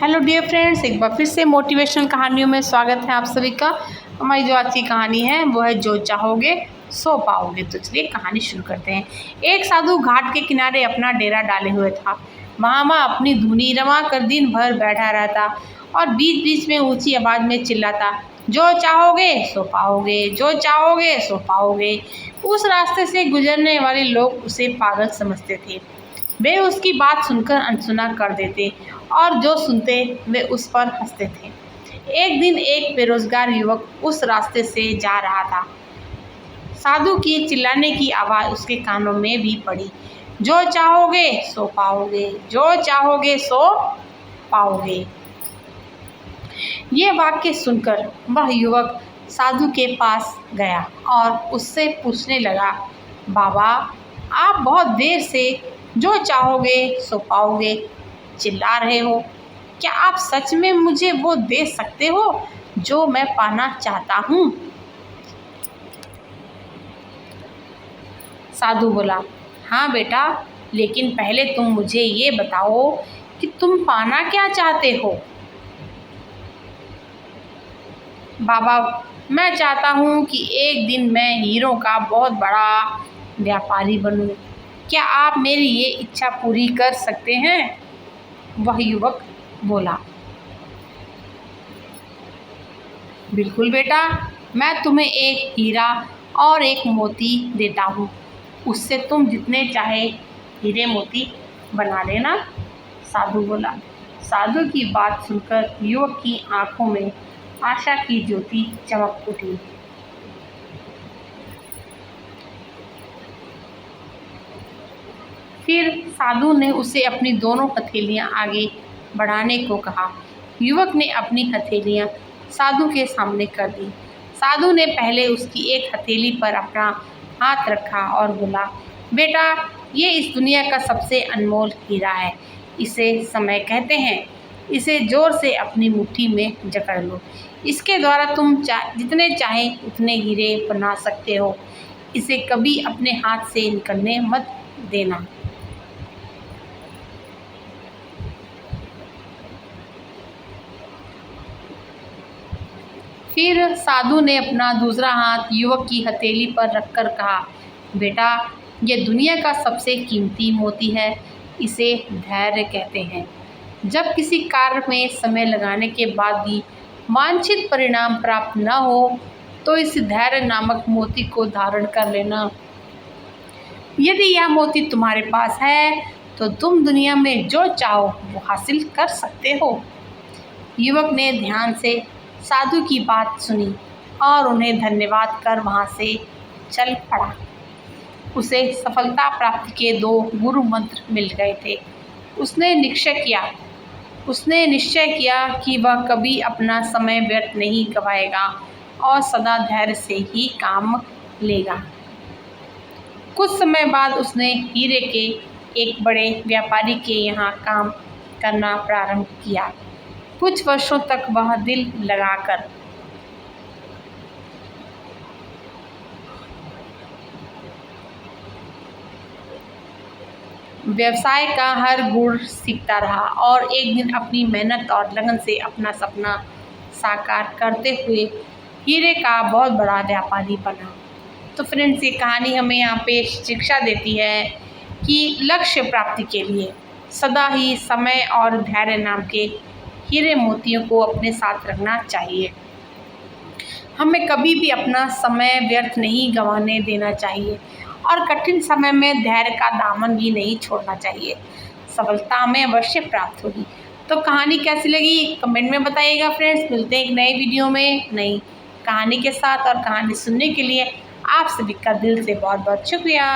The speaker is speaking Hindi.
हेलो डियर फ्रेंड्स, एक बार फिर से मोटिवेशनल कहानियों में स्वागत है आप सभी का। हमारी जो आज की कहानी है वो है जो चाहोगे सो पाओगे। तो चलिए कहानी शुरू करते हैं। एक साधु घाट के किनारे अपना डेरा डाले हुए था। वहाँ अपनी धुनी रमा कर दिन भर बैठा रहता और बीच बीच में ऊंची आवाज में चिल्लाता, जो चाहोगे सो पाओगे, जो चाहोगे सो पाओगे। उस रास्ते से गुजरने वाले लोग उसे पागल समझते थे। वे उसकी बात सुनकर अनसुना कर देते और जो सुनते वे उस पर हंसते थे। एक दिन एक बेरोजगार युवक उस रास्ते से जा रहा था। साधु की चिल्लाने की आवाज़ उसके कानों में भी पड़ी, जो चाहोगे सो पाओगे, जो चाहोगे सो पाओगे। ये वाक्य सुनकर वह युवक साधु के पास गया और उससे पूछने लगा, बाबा, आप बहुत देर से जो चाहोगे सो पाओगे चिल्ला रहे हो। क्या आप सच में मुझे वो दे सकते हो जो मैं पाना चाहता हूँ? साधु बोला, हाँ बेटा, लेकिन पहले तुम मुझे ये बताओ कि तुम पाना क्या चाहते हो। बाबा, मैं चाहता हूँ कि एक दिन मैं हीरों का बहुत बड़ा व्यापारी बनूँ। क्या आप मेरी ये इच्छा पूरी कर सकते हैं? वह युवक बोला, बिल्कुल बेटा, मैं तुम्हें एक हीरा और एक मोती देता हूँ। उससे तुम जितने चाहे हीरे मोती बना लेना। साधु बोला। साधु की बात सुनकर युवक की आंखों में आशा की ज्योति चमक उठी। फिर साधु ने उसे अपनी दोनों हथेलियां आगे बढ़ाने को कहा। युवक ने अपनी हथेलियां साधु के सामने कर दी। साधु ने पहले उसकी एक हथेली पर अपना हाथ रखा और बोला, बेटा, ये इस दुनिया का सबसे अनमोल हीरा है। इसे समय कहते हैं। इसे जोर से अपनी मुट्ठी में जकड़ लो। इसके द्वारा तुम जितने चाहें उतने हीरे बना सकते हो। इसे कभी अपने हाथ से निकलने मत देना। फिर साधु ने अपना दूसरा हाथ युवक की हथेली पर रखकर कहा, बेटा, ये दुनिया का सबसे कीमती मोती है। इसे धैर्य कहते हैं। जब किसी कार्य में समय लगाने के बाद भी वांछित परिणाम प्राप्त न हो तो इस धैर्य नामक मोती को धारण कर लेना। यदि यह मोती तुम्हारे पास है तो तुम दुनिया में जो चाहो वो हासिल कर सकते हो। युवक ने ध्यान से साधु की बात सुनी और उन्हें धन्यवाद कर वहाँ से चल पड़ा। उसे सफलता प्राप्ति के 2 गुरु मंत्र मिल गए थे। उसने निश्चय किया कि वह कभी अपना समय व्यर्थ नहीं गवाएगा और सदा धैर्य से ही काम लेगा। कुछ समय बाद उसने हीरे के एक बड़े व्यापारी के यहाँ काम करना प्रारंभ किया। कुछ वर्षों तक वह दिल लगाकर व्यवसाय का हर गुण सीखता रहा और एक दिन अपनी मेहनत और लगन से अपना सपना साकार करते हुए हीरे का बहुत बड़ा व्यापारी बना। तो फ्रेंड्स, ये कहानी हमें यहाँ पे शिक्षा देती है कि लक्ष्य प्राप्ति के लिए सदा ही समय और धैर्य नाम के हीरे मोतियों को अपने साथ रखना चाहिए। हमें कभी भी अपना समय व्यर्थ नहीं गंवाने देना चाहिए और कठिन समय में धैर्य का दामन भी नहीं छोड़ना चाहिए। सफलता हमें अवश्य प्राप्त होगी। तो कहानी कैसी लगी कमेंट में बताइएगा फ्रेंड्स। मिलते हैं एक नए वीडियो में नई कहानी के साथ। और कहानी सुनने के लिए आप सभी का दिल से बहुत बहुत शुक्रिया।